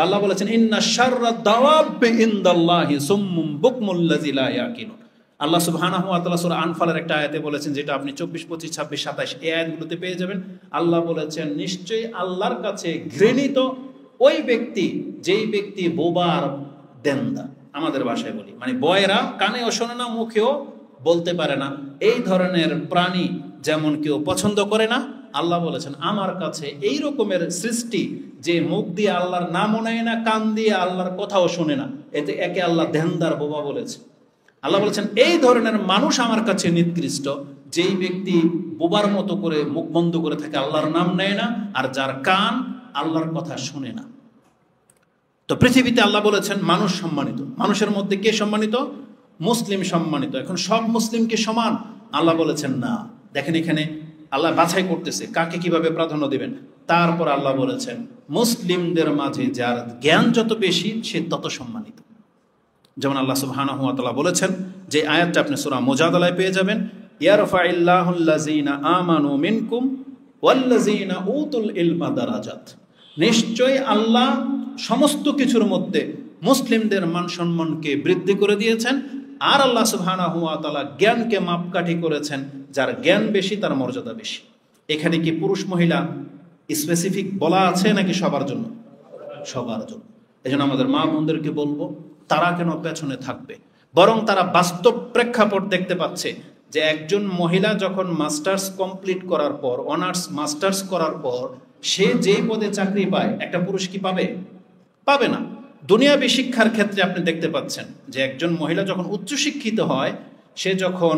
আল্লাহ বলেছেন ইন্না শাররাদ দাওয়াবি ইনদাল্লাহি সুম্মুম বুকমুল্লাযী লা ইয়াকিলুন। আল্লাহ সুবহানাহু ওয়া তাআলা সূরা আনফালের একটা আয়াতে বলেছেন, যেটা আপনি 24, 25, 26, 27 এই আয়াতগুলোতে পেয়ে যাবেন। আল্লাহ বলেছেন নিশ্চয়ই আল্লাহর কাছে ঘৃণিত ওই ব্যক্তি যেই ব্যক্তি বোবার দেন্দা, আমাদের ভাষায় বলি মানে বয়রা, কানেও শোনে না, মুখেও বলতে পারে না, এই ধরনের প্রাণী যেমন কেউ পছন্দ করে না, আল্লাহ বলেছেন আমার কাছে এই রকমের সৃষ্টি যে মুখ দিয়ে আল্লাহর নামও নেয় না, কান দিয়ে আল্লাহর কথাও শোনে না, এতে একে আল্লাহ দেনদার বোবা বলেছে। আল্লাহ বলেছেন এই ধরনের মানুষ আমার কাছে নিকৃষ্ট, যেই ব্যক্তি বোবার মতো করে মুখ বন্ধ করে থাকে, আল্লাহর নাম নেয় না, আর যার কান আল্লাহর কথা শোনে না। তো পৃথিবীতে আল্লাহ বলেছেন মানুষ সম্মানিত। মানুষের মধ্যে কে সম্মানিত? মুসলিম সম্মানিত। এখন সব মুসলিমকে সমান? আল্লাহ বলেছেন না। দেখেন এখানে আল্লাহ বাছাই করতেছে কাকে কিভাবে প্রাধান্য দিবেন। তারপর আল্লাহ বলেছেন মুসলিমদের মাঝে যার জ্ঞান যত বেশি সে তত সম্মানিত। যেমন আল্লাহ সুবহানাহু ওয়া তাআলা বলেছেন, যে আয়াতটা আপনি সূরা মুজাদালায় পেয়ে যাবেন, ইয়ারফাইল্লাহুল্লাযীনা আমানু মিনকুম ওয়াল্লাযীনা উতুল ইলমা দারাজাত। নিশ্চয়ই আল্লাহ সমস্ত কিছুর মধ্যে মুসলিমদের মান সম্মানকে বৃদ্ধি করে দিয়েছেন, আর আল্লাহ সুবহানাহু ওয়া তাআলা জ্ঞানকে মাপকাঠি করেছেন, যার জ্ঞান বেশি তার মর্যাদা বেশি। এখানে কি পুরুষ মহিলা স্পেসিফিক বলা আছে নাকি সবার জন্য? সবার জন্য। এজন্য আমাদের মা বোনদেরকে বলবো, তারা কেন পেছনে থাকবে, বরং তারা বাস্তব প্রেক্ষাপট দেখতে পাচ্ছে যে একজন মহিলা যখন মাস্টার্স কমপ্লিট করার পর, অনার্স মাস্টার্স করার পর সে যেই পদে চাকরি পায়, একটা পুরুষ কি পাবে? পাবে না। দুনিয়াবী শিক্ষার ক্ষেত্রে আপনি দেখতে পাচ্ছেন যে একজন মহিলা যখন উচ্চশিক্ষিত হয়, সে যখন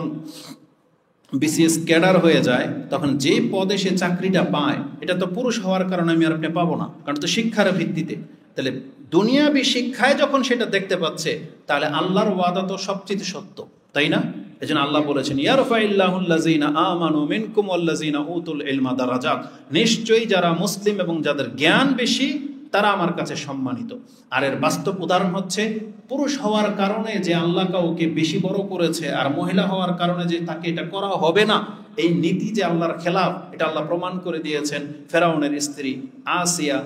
বিসিএস ক্যাডার হয়ে যায়, তখন যে পদে সে চাকরিটা পায়, এটা তো পুরুষ হওয়ার কারণে আমি আর আপনি পাবো না, কারণ তো শিক্ষার ভিত্তিতে। তাহলে দুনিয়াবী শিক্ষায় যখন সেটা দেখতে পাচ্ছে, তাহলে আল্লাহর ওয়াদা তো সবচেয়ে সত্য, তাই না? এজন্য আল্লাহ বলেছেন ইয়ারফাইল্লাহুল্লাযীনা আমানু মিনকুম ওয়াল্লাযীনা উতুল ইলমা দারাজাত। নিশ্চয়ই যারা মুসলিম এবং যাদের জ্ঞান বেশি তারা আমার কাছে সম্মানিত। আর এর বাস্তব উদাহরণ হচ্ছে পুরুষ হওয়ার কারণে যে আল্লাহ কাউকে বেশি বড় করেছে, আর মহিলা হওয়ার কারণে যে তাকে এটা করা হবে না, এই নীতি যে আল্লাহর খেলাফ, এটা আল্লাহ প্রমাণ করে দিয়েছেন ফেরাউনের স্ত্রী আসিয়া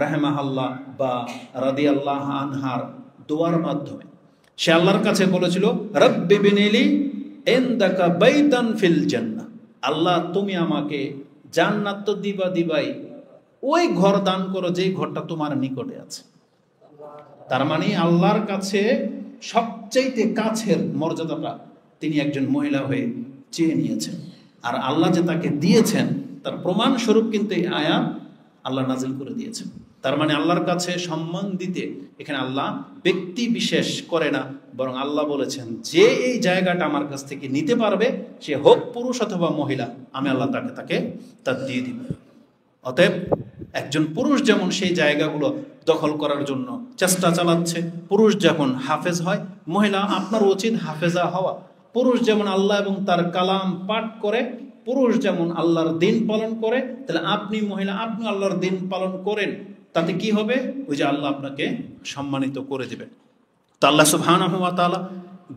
রাহমাহাল্লাহ বা রাদিয়াল্লাহু আনহার দোয়ার মাধ্যমে। সে আল্লাহর কাছে বলেছিল রব্বি বিনিলি ইনদাকা বাইতান ফিল জান্নাহ, আল্লাহ তুমি আমাকে জান্নাত তো দিবাই, ওই ঘর দান করো যেই ঘরটা তোমার নিকটে আছে। তার মানে আল্লাহর কাছে সবচাইতে কাছের মর্যাদাটা তিনি একজন মহিলা হয়ে চেয়ে নিয়েছেন, আর আল্লাহ যে তাকে দিয়েছেন তার প্রমাণ স্বরূপ কিন্তু এই আয়াত আল্লাহ নাজিল করে দিয়েছেন। তার মানে আল্লাহর কাছে সম্মান দিতে এখানে আল্লাহ ব্যক্তি বিশেষ করে না, বরং আল্লাহ বলেছেন যে এই জায়গাটা আমার কাছ থেকে নিতে পারবে, সে হোক পুরুষ অথবা মহিলা, আমি আল্লাহ তাকে তা দিয়ে দিব। অতএব একজন পুরুষ যেমন সেই জায়গাগুলো দখল করার জন্য চেষ্টা চালাচ্ছে, পুরুষ যখন হাফেজ হয়, মহিলা আপনার উচিত হাফেজা হওয়া। পুরুষ যেমন আল্লাহ এবং তার কালাম পাঠ করে, পুরুষ যেমন আল্লাহর দিন পালন করে, তাহলে আপনি মহিলা আপনি আল্লাহর দিন পালন করেন, তাতে কি হবে? ওই যে আল্লাহ আপনাকে সম্মানিত করে দেবেন। তো আল্লাহ সুবহানাহু ওয়া তাআলা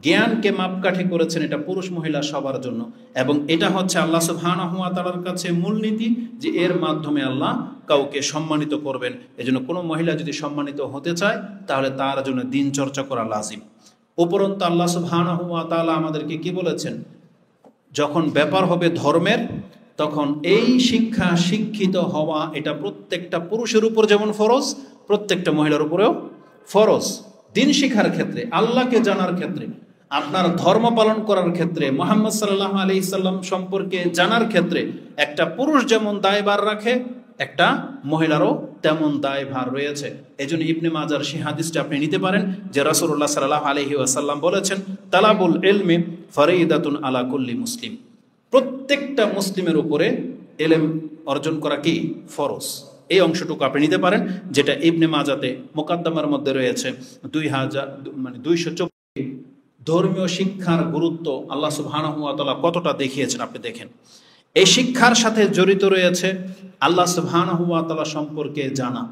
জ্ঞানকে মাপকাঠি করেছেন এটা পুরুষ মহিলা সবার জন্য, এবং এটা হচ্ছে আল্লাহ সুবহানাহু ওয়া তাআলার কাছে মূলনীতি যে এর মাধ্যমে আল্লাহ কাউকে সম্মানিত করবেন। এজন্য কোনো মহিলা যদি সম্মানিত হতে চায় তাহলে তার জন্য দিন চর্চা করা লাজিম। উপরন্তু আল্লাহ সুবহানাহু ওয়া তাআলা আমাদেরকে কি বলেছেন, যখন ব্যাপার হবে ধর্মের, তখন এই শিক্ষিত হওয়া এটা প্রত্যেকটা পুরুষের উপর যেমন ফরজ, প্রত্যেকটা মহিলার উপরেও ফরজ। দিন শিখার ক্ষেত্রে, আল্লাহকে জানার ক্ষেত্রে, আপনার ধর্ম পালন করার ক্ষেত্রে, মুহাম্মদ সাল্লাল্লাহু আলাইহি সাল্লাম সম্পর্কে জানার ক্ষেত্রে একটা পুরুষ যেমন দায়ভার রাখে, একটা মহিলারও তেমন দায়ভার রয়েছে। এজন্য ইবনে মাজার সেই হাদিসটা আপনি নিতে পারেন যে রাসূলুল্লাহ সাল্লাল্লাহু আলাইহি ওয়াসাল্লাম বলেছেন তালাবুল ইলমি ফরিদাতুন আলা কুল্লি মুসলিম। প্রত্যেকটা মুসলিমের উপরে ইলম অর্জন করা কি ফরজ। এই অংশটুকু আপনি নিতে পারেন, যেটা ইবনে মাজাতে মুকাদ্দামার মধ্যে রয়েছে 224। ধর্মীয় শিক্ষার গুরুত্ব আল্লাহ সুবহানাহু ওয়া তাআলা কতটা দেখিয়েছেন আপনি দেখেন। এই শিক্ষার সাথে জড়িত রয়েছে আল্লাহ সুবহানাহু ওয়া তাআলা সম্পর্কে জানা,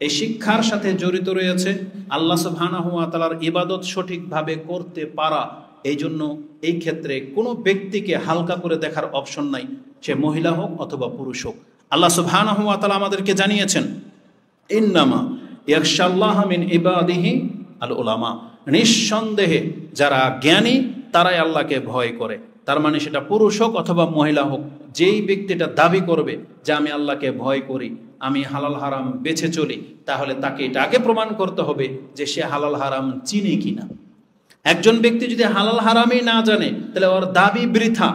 এই শিক্ষার সাথে জড়িত রয়েছে আল্লাহ সুবহানাহু ওয়া তাআলার ইবাদত সঠিকভাবে করতে পারা। এই জন্য এই ক্ষেত্রে কোনো ব্যক্তিকে হালকা করে দেখার অপশন নাই, সে মহিলা হোক অথবা পুরুষ হোক। আল্লাহ সুবহানাহু ওয়া তাআলা আমাদেরকে জানিয়েছেন, ইন্নামা ইয়াখশাল্লাহ মিন ইবাদিহি আল উলামা, নিঃসন্দেহে যারা জ্ঞানী তারাই আল্লাহকে ভয় করে। তার মানে সেটা পুরুষ হোক অথবা মহিলা হোক, যেই ব্যক্তিটা দাবি করবে যে আমি আল্লাহকে ভয় করি, আমি হালাল হারাম বেছে চলি, তাহলে তাকে এটা আগে প্রমাণ করতে হবে যে সে হালাল হারাম চিনে কিনা। একজন ব্যক্তি যদি হালাল হারামই না জানে, তাহলে ওর দাবি বৃথা।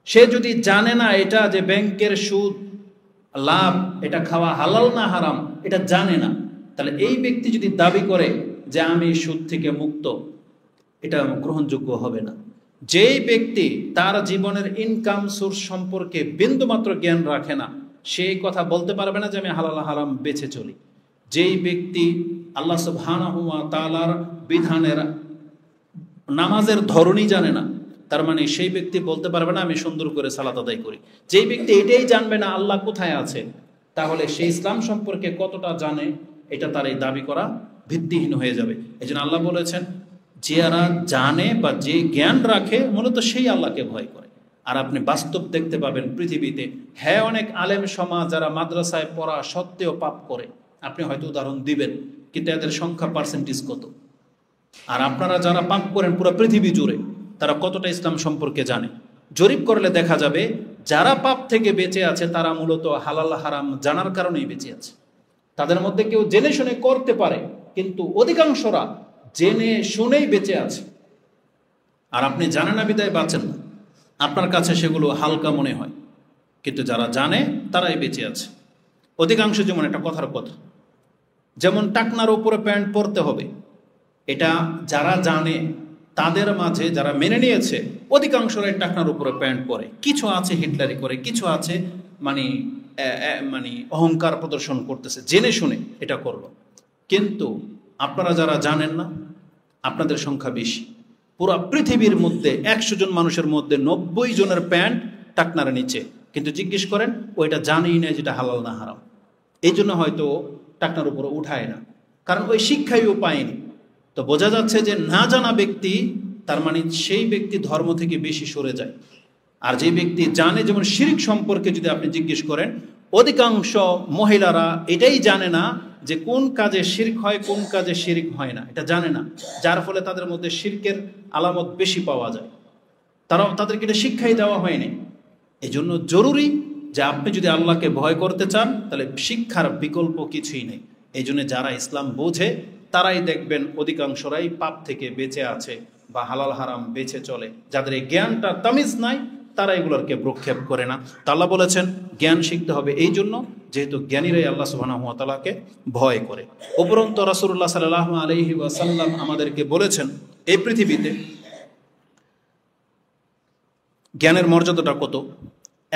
সে যদি জানে না এটা যে ব্যাংকের সুদ লাভ এটা খাওয়া হালাল না হারাম, এটা জানে না, তাহলে এই ব্যক্তি যদি দাবি করে যে আমি সুদ থেকে মুক্ত, এটা গ্রহণযোগ্য হবে না। যেই ব্যক্তি তার জীবনের ইনকাম সোর্স সম্পর্কে বিন্দুমাত্র জ্ঞান রাখে না, সেই কথা বলতে পারবে না যে আমি হালাল হারাম বেছে চলি। যেই ব্যক্তি আল্লাহ সুবহানাহু ওয়া তাআলার বিধানের নামাজের ধরনই জানে না, তার মানে সেই ব্যক্তি বলতে পারবে না আমি সুন্দর করে সালাত আদায় করি। যেই ব্যক্তি এটাই জানবে না আল্লাহ কোথায় আছে, তাহলে সে ইসলাম সম্পর্কে কতটা জানে এটা তার এই দাবি করা ভিত্তিহীন হয়ে যাবে। এই জন্য আল্লাহ বলেছেন, যারা জানে বা যে জ্ঞান রাখে মূলত সেই আল্লাহকে ভয় করে। আর আপনি বাস্তব দেখতে পাবেন পৃথিবীতে, হ্যাঁ অনেক আলেম সমাজ যারা মাদ্রাসায় পড়া সত্ত্বেও পাপ করে, আপনি হয়তো উদাহরণ দিবেন, কিন্তু এদের সংখ্যা পার্সেন্টেজ কত? আর আপনারা যারা পাপ করেন পুরো পৃথিবী জুড়ে, তারা কতটা ইসলাম সম্পর্কে জানে? জরিপ করলে দেখা যাবে যারা পাপ থেকে বেঁচে আছে তারা মূলত হালাল হারাম জানার কারণেই বেঁচে আছে। তাদের মধ্যে কেউ জেনে শুনে করতে পারে, কিন্তু অধিকাংশরা জেনে শুনেই বেঁচে আছে। আর আপনি জানেন না বিদায় বাঁচেন না, আপনার কাছে সেগুলো হালকা মনে হয়, কিন্তু যারা জানে তারাই বেঁচে আছে। অধিকাংশ, যেমন একটা কথার কথা, যেমন টাকনার উপরে প্যান্ট পরতে হবে, এটা যারা জানে তাদের মাঝে যারা মেনে নিয়েছে অধিকাংশরাই টাকনার উপরে প্যান্ট পরে। কিছু আছে হিটলারি করে, কিছু আছে মানে অহংকার প্রদর্শন করতেছে, জেনে শুনে এটা করলো। কিন্তু আপনারা যারা জানেন না, আপনাদের সংখ্যা বেশি। পুরো পৃথিবীর মধ্যে 100 জন মানুষের মধ্যে 90 জনের প্যান্ট টাকনার নিচে, কিন্তু জিজ্ঞেস করেন ওইটা জানেই না যেটা হালাল না হারাম। এই জন্য হয়তো টাকনার উপরে উঠায় না, কারণ ওই শিক্ষাইও পায়নি। তো বোঝা যাচ্ছে যে না জানা ব্যক্তি, তার মানে সেই ব্যক্তি ধর্ম থেকে বেশি সরে যায়। আর যে ব্যক্তি জানে, যেমন শিরক সম্পর্কে যদি আপনি জিজ্ঞেস করেন, অধিকাংশ মহিলারা এটাই জানে না যে কোন কাজে শিরক হয় কোন কাজে শিরক হয় না, এটা জানে না। যার ফলে তাদের মধ্যে শিরকের আলামত বেশি পাওয়া যায়। তাদেরকে এটা শিক্ষাই দেওয়া হয়নি। এই জন্য জরুরি যে আপনি যদি আল্লাহকে ভয় করতে চান, তাহলে শিক্ষার বিকল্প কিছুই নেই। এই জন্য যারা ইসলাম বোঝে তারাই দেখবেন অধিকাংশরাই পাপ থেকে বেঁচে আছে বা হালাল হারাম বেঁচে চলে। যাদের এই জ্ঞানটা তামিজ নাই, তারা এগুলোকে প্রক্ষেপ করে না। তা আল্লাহ বলেছেন জ্ঞান শিখতে হবে, এই জন্য যেহেতু জ্ঞানীরাই আল্লাহ সুবহানাহু ওয়া তাআলাকে ভয় করে। উপরন্ত রাসূলুল্লাহ সাল্লাল্লাহু আলাইহি ওয়াসাল্লাম আমাদেরকে বলেছেন এই পৃথিবীতে জ্ঞানের মর্যাদাটা কত।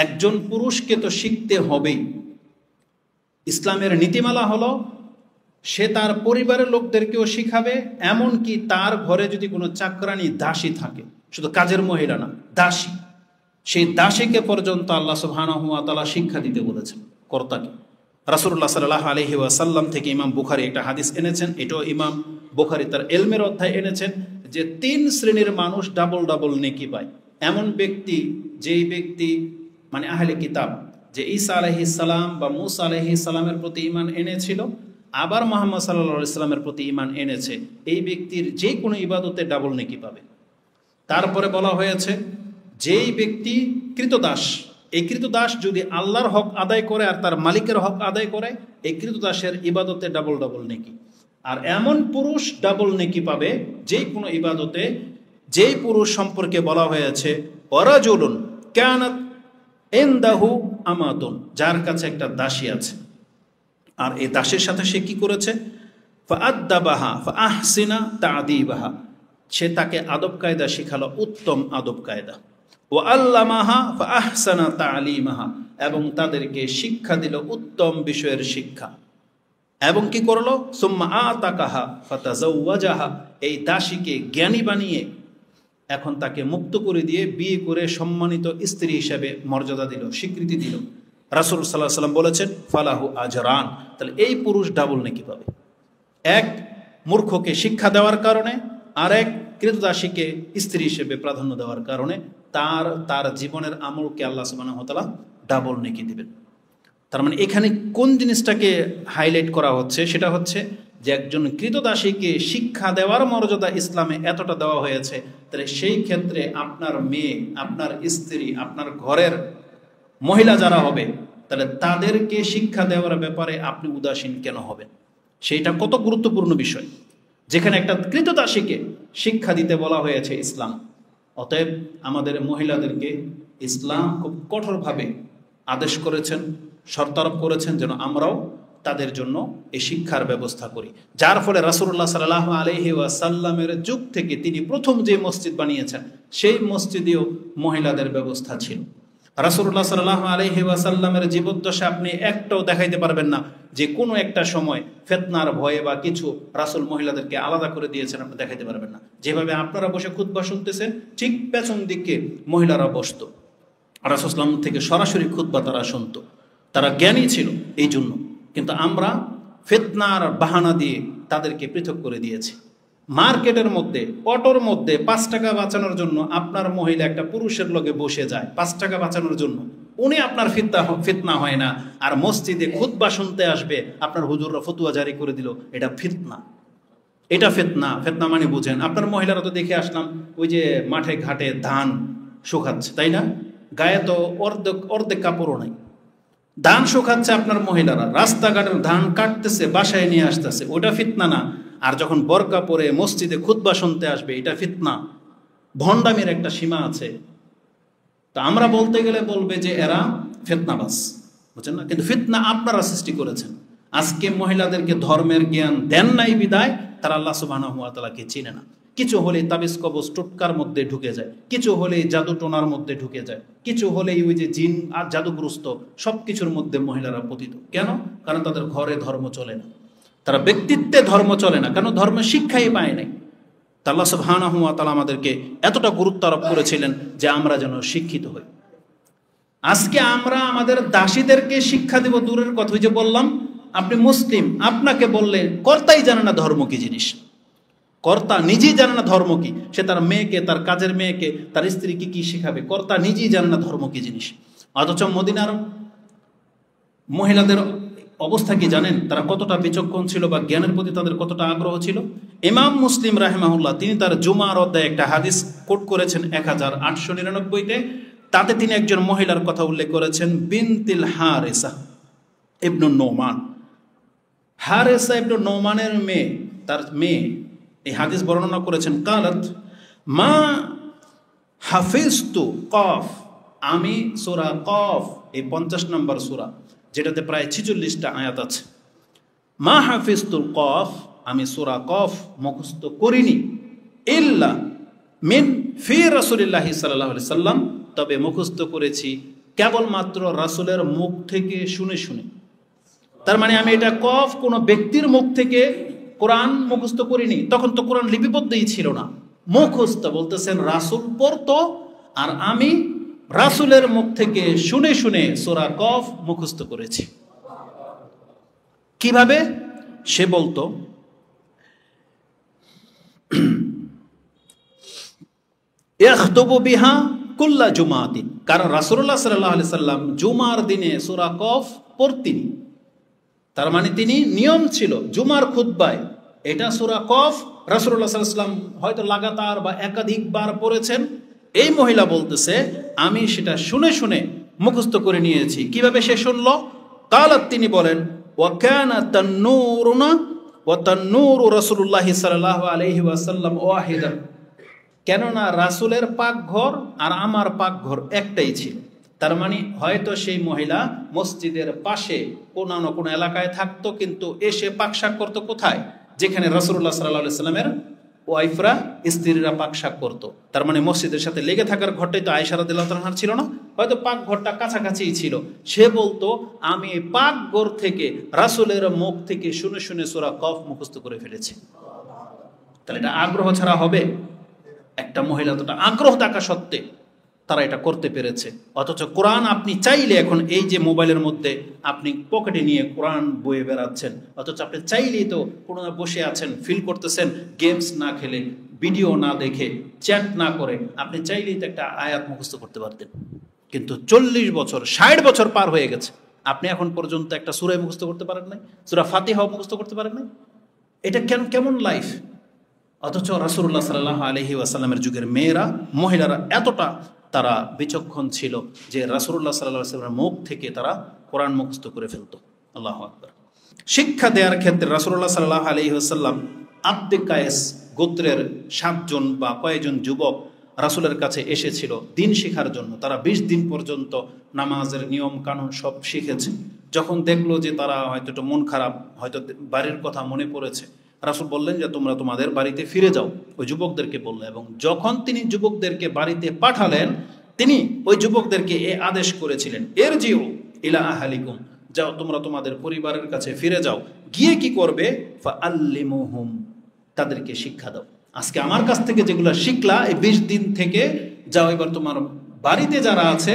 একজন পুরুষকে তো শিখতে হবেই। ইসলামের নীতিমালা হলো সে তার পরিবারের লোকদেরকেও শিখাবে, এমনকি তার ঘরে যদি কোনো চাকরানি দাসী থাকে, শুধু কাজের মহিলা না, দাসী, সেই দাসীকে পর্যন্ত আল্লাহ সুবহানাহু ওয়া তাআলা শিক্ষা দিতে বলেছেন, কর্তাকে। রাসূলুল্লাহ সাল্লাল্লাহু আলাইহি ওয়াসাল্লাম থেকে ইমাম বুখারী একটা হাদিস এনেছেন, এটাও ইমাম বুখারী তার ইলমের অধ্যায় এনেছেন, যে 3 শ্রেণীর মানুষ ডাবল ডাবল নেকি পায়। এমন ব্যক্তি, যেই ব্যক্তি মানে আহলে কিতাব, যে ঈসা আলাইহিস সালাম বা মূসা আলাইহিস সালামের প্রতি ঈমান এনেছিল, আবার মুহাম্মদ সাল্লাল্লাহু আলাইহি সাল্লামের প্রতি ঈমান এনেছে, এই ব্যক্তির যে কোনো ইবাদতে ডাবল নেকি পাবে। তারপরে বলা হয়েছে যেই ব্যক্তি কৃতদাস, এই কৃতদাস যদি আল্লাহর হক আদায় করে আর তার মালিকের হক আদায় করে, এই কৃতদাসের ইবাদতে ডাবল ডাবল নেকি। আর এমন পুরুষ ডাবল নেকি পাবে যেই কোনো ইবাদতে, যেই পুরুষ সম্পর্কে বলা হয়েছে ওয়ারাজুলুন কানাত ইনদাহু আমাতুন, যার কাছে একটা দাসী আছে, আর এই দাসের সাথে সে কি করেছে, ফাআদ্দাবাহা ফাআহসিনা তা'দীবাহা, সে তাকে আদব কায়দা শিখালো, উত্তম আদব কায়দা। ওয়া আল্লামাহা ফাআহসানা তা'লিমাহা, এবং তাদেরকে শিক্ষা দিল উত্তম বিষয়ের শিক্ষা। এবং কি করলো, সুম্মা আতাকাহা ফাতাযাওয়াজাহা, এই দাসীকে জ্ঞানী বানিয়ে এখন তাকে মুক্ত করে দিয়ে বিয়ে করে সম্মানিত স্ত্রী হিসেবে মর্যাদা দিল, স্বীকৃতি দিল। রাসূল সাল্লাল্লাহু আলাইহি ওয়াসাল্লাম বলেছেন ফালাহু আজরান, তাহলে এই পুরুষ ডাবল নেকি পাবে। এক মূর্খকে শিক্ষা দেওয়ার কারণে, আর এক কৃতদাসীকে স্ত্রী হিসেবে প্রাধান্য দেওয়ার কারণে তার জীবনের আমলকে আল্লাহ সুবহানাহু ওয়া তাআলা ডাবল নেকি দিবেন। তার মানে এখানে কোন জিনিসটাকে হাইলাইট করা হচ্ছে, সেটা হচ্ছে যে একজন কৃতদাসীকে শিক্ষা দেওয়ার মর্যাদা ইসলামে এতটা দেওয়া হয়েছে, তাহলে সেই ক্ষেত্রে আপনার মেয়ে, আপনার স্ত্রী, আপনার ঘরের মহিলা যারা হবে, তাহলে তাদেরকে শিক্ষা দেওয়ার ব্যাপারে আপনি উদাসীন কেন হবেন? সেইটা কত গুরুত্বপূর্ণ বিষয়, যেখানে একটা কৃতদাসীকে শিক্ষা দিতে বলা হয়েছে ইসলাম। অতএব আমাদের মহিলাদেরকে ইসলাম খুব কঠোরভাবে আদেশ করেছেন, শর্তারোপ করেছেন যেন আমরাও তাদের জন্য এই শিক্ষার ব্যবস্থা করি। যার ফলে রাসূলুল্লাহ সাল্লাল্লাহু আলাইহি ওয়াসাল্লামের যুগ থেকে তিনি প্রথম যে মসজিদ বানিয়েছেন, সেই মসজিদেও মহিলাদের ব্যবস্থা ছিল। রাসূলুল্লাহ সাল্লাল্লাহু আলাইহি ওয়াসাল্লামের জীবদ্দশা আপনি একটাও দেখাইতে পারবেন না যে কোনো একটা সময় ফিতনার ভয়ে বা কিছু রাসূল মহিলাদেরকে আলাদা করে দিয়েছেন, আপনি দেখাইতে পারবেন না। যেভাবে আপনারা বসে খুতবা শুনতেছেন, ঠিক পেছন দিকে মহিলারা বসতো, রাসূল সাল্লাল্লাহু আলাইহি ওয়াসাল্লাম থেকে সরাসরি খুতবা তারা শুনতো। তারা জ্ঞানী ছিল এই জন্য, কিন্তু আমরা ফিতনার বাহানা দিয়ে তাদেরকে পৃথক করে দিয়েছি। মার্কেটের মধ্যে, অটোর মধ্যে 5 টাকা বাঁচানোর জন্য আপনার মহিলা একটা পুরুষের লগে বসে যায় 5 টাকা বাঁচানোর জন্য, উনি আপনার ফিতনা হয় না। আর মসজিদে খুতবা শুনতে আসবে, আপনার হুজুররা ফতুয়া জারি করে দিল, এটা ফিতনা। এটা ফিতনা। ফিতনা মানে বুঝেন, আপনার মহিলারা তো দেখে আসলাম ওই যে মাঠে ঘাটে ধান শুকাচ্ছে, তাই না? গায়ে তো অর্ধেক কাপড়ও নাই, ধান শুকাচ্ছে আপনার মহিলারা, রাস্তাঘাটের ধান কাটতেছে, বাসায় নিয়ে আসতেছে, ওটা ফিতনা না? আর যখন বরকা পরে মসজিদে খুতবা শুনতে আসবে, এটা ফিতনা। ভণ্ডামির একটা সীমা আছে। তা আমরা বলতে গেলে বলবে যে এরা ফিতনাবাজ, বুঝছেন না? কিন্তু ফিতনা আপনারা সৃষ্টি করেছেন। আজকে মহিলাদেরকে ধর্মের জ্ঞান দেন নাই বিদায় তারা আল্লাহ সুবহানাহু ওয়া তাআলাকে চিনে না। কিছু হলেই তাবিজ কবজ টোটকার মধ্যে ঢুকে যায়, কিছু হলেই জাদু টোনার মধ্যে ঢুকে যায়, কিছু হলেই ওই যে জিন আর জাদুগ্রস্ত, সব কিছুর মধ্যে মহিলারা পতিত। কেন? কারণ তাদের ঘরে ধর্ম চলে না, তারা ব্যক্তিত্বে ধর্ম চলে না, কারণ ধর্মের শিক্ষাই পায় নাই। আল্লাহ সুবহানাহু ওয়া তাআলা আমাদেরকে এতটা গুরুত্ব আরোপ করেছিলেন যে আমরা যেন শিক্ষিত হই। আজকে আমরা আমাদের দাসীদেরকে শিক্ষা দেব দূরের কথা। ওই যে বললাম, আপনি মুসলিম, আপনাকে বললেন কর্তাই জানে না ধর্ম কি জিনিস, কর্তা নিজেই জানে না ধর্ম কি। সে তার মেয়েকে, তার কাজের মেয়েকে, তার স্ত্রীকে কি শিখাবে? কর্তা নিজেই জানে না ধর্ম কি জিনিস। অথচ মদিনার মহিলাদের অবস্থা কি জানেন? তারা কতটা বিচক্ষণ ছিল বা জ্ঞানের প্রতি তাদের কতটা আগ্রহ ছিল। ইমাম মুসলিম রাহিমাহুল্লাহ তিনি তার জুমার অধ্যায়ে একটা হাদিস কোট করেছেন 1899-তে। তাতে তিনি একজন মহিলার কথা উল্লেখ করেছেন, বিনতিল হারেসা ইবনু নোমান। হারেসা ইবনু নোমানের মেয়ে, তার মেয়ে এই হাদিস বর্ণনা করেছেন, কালাত মা হাফিজতু কফ, আমি সূরা কফ, এই 50 নম্বর সূরা, যেটাতে প্রায় 46টা আয়াত আছে। মা হাফিজতুল কফ, আমি সূরা কফ মুখস্থ করিনি, ইল্লা মিন ফি রাসূলিল্লাহি সাল্লাল্লাহু আলাইহি সাল্লাম, তবে মুখস্থ করেছি কেবলমাত্র রাসূলের মুখ থেকে শুনে শুনে। তার মানে আমি এটা কফ কোনো ব্যক্তির মুখ থেকে কোরআন মুখস্থ করিনি, তখন তো কোরআন লিপিবদ্ধই ছিল না। মুখস্থ বলতেছেন রাসূল পড়তো, আর আমি রাসূলের মুখ থেকে শুনে শুনে সূরা কফ মুখস্থ করেছি। কিভাবে? সে বলতো, ইয়াখতুবু বিহা কুল্লা জুমাতিন, কারণ রাসূলুল্লাহ সাল্লাল্লাহু আলাইহি সাল্লাম জুমার দিনে সূরা কফ পড়তেন। তার মানে তিনি নিয়ম ছিল জুমার খুতবায় এটা সূরা কফ রাসূলুল্লাহ সাল্লাল্লাহু আলাইহি সাল্লাম হয়তো লাগাতার বা একাধিকবার পড়েছেন। এই মহিলা বলতেছে আমি সেটা শুনে শুনে মুখস্থ করে নিয়েছি। কিভাবে সে শুনলো? কালাত, তিনি বলেন, ওয়া কানা তান্নুরুনা ওয়া তান্নুরু রাসূলুল্লাহি সাল্লাল্লাহু আলাইহি ওয়াসাল্লাম ওয়াহিদা, কেননা রাসূলের পাকঘর আর আমার পাকঘর একটাই ছিল। তার মানে হয়তো সেই মহিলা মসজিদের পাশে কোনো না কোনো এলাকায় থাকতো, কিন্তু এসে পাকশাক করতো কোথায়? যেখানে রাসূলুল্লাহ সাল্লাল্লাহু আলাইহি ওয়াসাল্লামের ওয়াইফরা, স্ত্রীরা পাকশাক করতো। তার মানে মসজিদের সাথে লেগে থাকার ঘরটাই তো আয়েশা রাদিয়াল্লাহু তাআলার ছিল না, হয়তো পাকঘরটা কাছাকাছিই ছিল। সে বলতো আমি পাকঘর থেকে রাসূলের মুখ থেকে শুনে শুনে সূরা কফ মুখস্থ করে ফেলেছি। তাহলে এটা আগ্রহ ছাড়া হবে? একটা মহিলা তোটা আগ্রহ থাকা সত্ত্বে তারা এটা করতে পেরেছে। অথচ কোরআন আপনি চাইলে এখন এই যে মোবাইলের মধ্যে আপনি পকেটে নিয়ে কোরআন বয়ে বেড়াচ্ছেন, অথচ আপনি চাইলেই তো কোনো বসে আছেন, ফিল করতেছেন, গেমস না খেলে, ভিডিও না দেখে, চ্যাট না করে, আপনি চাইলেই তো একটা আয়াত মুখস্থ করতে পারতেন। কিন্তু 40 বছর 60 বছর পার হয়ে গেছে, আপনি এখন পর্যন্ত একটা সূরা মুখস্থ করতে পারেন নাই, সূরা ফাতিহা মুখস্থ করতে পারেন নাই? এটা কেমন লাইফ? অথচ রাসূলুল্লাহ সাল্লাল্লাহু আলাইহি ওয়াসাল্লামের যুগের মেয়েরা, মহিলারা এতটা তারা বিচক্ষণ ছিল যে রাসূলুল্লাহ সাল্লাল্লাহু আলাইহি ওয়াসাল্লামের মুখ থেকে তারা কোরআন মুখস্থ করে ফেলতো। আল্লাহু আকবার। শিক্ষা দেওয়ার ক্ষেত্রে রাসূলুল্লাহ সাল্লাল্লাহু আলাইহি ওয়াসাল্লাম আব্দে কায়েস গোত্রের 7 জন বা কয়েকজন যুবক রাসূলের কাছে এসেছিল দিন শেখার জন্য। তারা 20 দিন পর্যন্ত নামাজের নিয়ম কানুন সব শিখেছে। যখন দেখলো যে তারা হয়তো একটু মন খারাপ, হয়তো বাড়ির কথা মনে পড়েছে, রাসূল বললেন যে তোমরা তোমাদের বাড়িতে ফিরে যাও, ওই যুবকদেরকে বললেন। এবং যখন তিনি যুবকদেরকে বাড়িতে পাঠালেন, তিনি ওই যুবকদেরকে এ আদেশ করেছিলেন, ইরজিউ ইলা আহলিকুম, যাও তোমরা তোমাদের পরিবারের কাছে ফিরে যাও, গিয়ে কি করবে? ফাআল্লিমুহুম, তাদেরকে শিক্ষা দাও। আজকে আমার কাছ থেকে যেগুলো শিখলা এই 20 দিন থেকে যাও, এবার তোমার বাড়িতে যারা আছে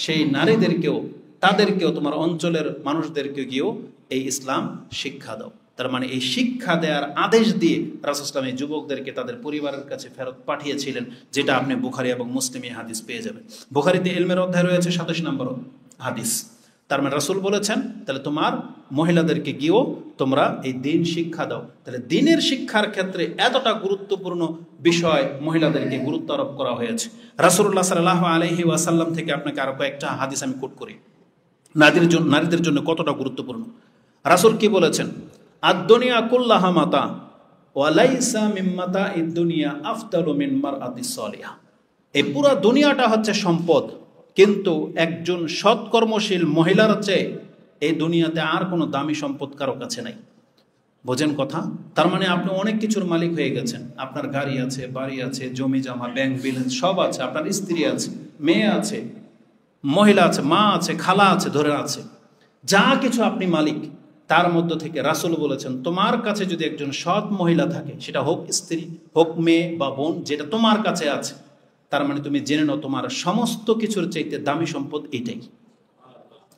সেই নারীদেরকেও, তাদেরকেও, তোমার অঞ্চলের মানুষদেরকে গিয়েও এই ইসলাম শিক্ষা দাও। তার মানে এই শিক্ষা দেওয়ার আদেশ দিয়ে রাসূল সাল্লাল্লাহু আলাইহি ওয়াসাল্লাম এই যুবকদেরকে তাদের পরিবারের কাছে ফেরত পাঠিয়েছিলেন, যেটা আপনি বুখারী এবং মুসলিমে হাদিস পেয়ে যাবেন। বুখারীতে ইলমের অধ্যায় রয়েছে 27 নম্বর হাদিস। তার মানে রাসূল বলেছেন তাহলে তোমার মহিলাদেরকে গিয়েও তোমরা এই দিন শিক্ষা দাও। তাহলে দিনের শিক্ষার ক্ষেত্রে এতটা গুরুত্বপূর্ণ বিষয় মহিলাদেরকে গুরুত্ব আরোপ করা হয়েছে। রাসূলুল্লাহ সাল্লাল্লাহু আলাইহি ওয়াসাল্লাম থেকে আপনাকে আরো কয়েকটা হাদিস আমি কোট করি, নারীদের জন্য কতটা গুরুত্বপূর্ণ। রাসূল কি বলেছেন? আদ-দুনিয়া কুল্লাহা মাতা ওয়া লাইসা মিন মাতা'id দুনিয়া আফদালু মিন মারআতিস সালিহা। এই পুরো দুনিয়াটা হচ্ছে সম্পদ, কিন্তু একজন সৎকর্মশীল মহিলার চেয়ে এই দুনিয়াতে আর কোনো দামি সম্পদ কারো কাছে নাই। বোঝেন কথা? তার মানে আপনি অনেক কিছুর মালিক হয়ে গেছেন, আপনার গাড়ি আছে, বাড়ি আছে, জমি জমা, ব্যাংক ব্যালেন্স সব আছে, আপনার স্ত্রী আছে, মেয়ে আছে, মহিলা আছে, মা আছে, খালা আছে, ধরে আছে, যা কিছু আপনি মালিক। তার মধ্য থেকে রাসূল বলেছেন তোমার কাছে যদি একজন সৎ মহিলা থাকে, সেটা হোক স্ত্রী, হোক মেয়ে বা বোন, যেটা তোমার কাছে আছে, তার মানে তুমি জেনে নাও তোমার সমস্ত কিছুর চাইতে দামি সম্পদ এটাই,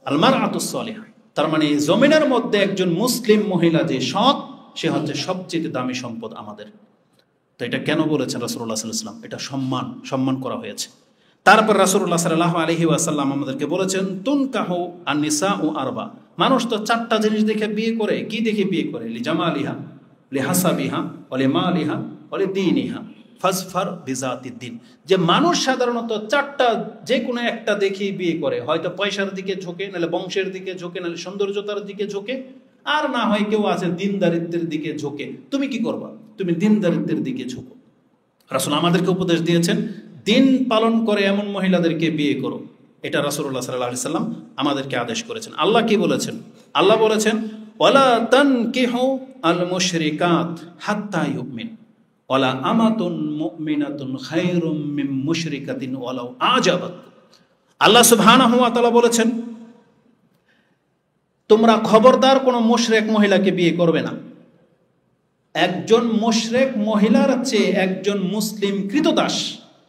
আল মারআতুস সালিহা। তার মানে জমিনের মধ্যে একজন মুসলিম মহিলা যে সৎ, সে হচ্ছে সবচেয়ে দামি সম্পদ আমাদের। তো এটা কেন বলেছেন রাসূলুল্লাহ সাল্লাল্লাহু আলাইহি ওয়াসাল্লাম? এটা সম্মান করা হয়েছে। তারপর রাসূলুল্লাহ সাল্লাল্লাহু আলাইহি ওয়াসাল্লাম আমাদেরকে বলেছেন তুনকাহু আন-নিসাউ আরবা। মানুষ তো 4টা জিনিস দেখে বিয়ে করে। কি দেখে বিয়ে করে? লিজামালিহা, লিহাসাবিহা, ওয়ালিমালিহা, ওয়ালিদীনিহা ফাজফার বিজাতিদ্দিন। যে মানুষ সাধারণত 4টা যে কোনো একটা দেখেই বিয়ে করে, হয়তো পয়সার দিকে ঝোঁকে, নাহলে বংশের দিকে ঝোঁকে, নাহলে সৌন্দর্যতার দিকে ঝোঁকে, আর না হয় কেউ আছে দিনদারিত্বের দিকে ঝোঁকে। তুমি কি করবা? তুমি দিনদারিত্বের দিকে ঝোঁকো। রাসূল আমাদেরকে উপদেশ দিয়েছেন দিন পালন করে এমন মহিলাদেরকে বিয়ে করো। এটা রাসূলুল্লাহ সাল্লাল্লাহু আলাইহি ওয়াসাল্লাম আমাদেরকে আদেশ করেছেন। আল্লাহ কি বলেছেন? আল্লাহ বলেছেন ওয়ালা তানকিহু আল মুশরিকাত হাত্তা ইউমিন ওয়ালা আমাতুন মুমিনাতুন খায়রুম মিন মুশরিকাতিন ওয়ালাউ আজাবাত। আল্লাহ সুবহানাহু ওয়া তাআলা বলেছেন তোমরা খবরদার কোনো মুশরিক মহিলাকে বিয়ে করবে না। একজন মুশরিক মহিলার চেয়ে একজন মুসলিম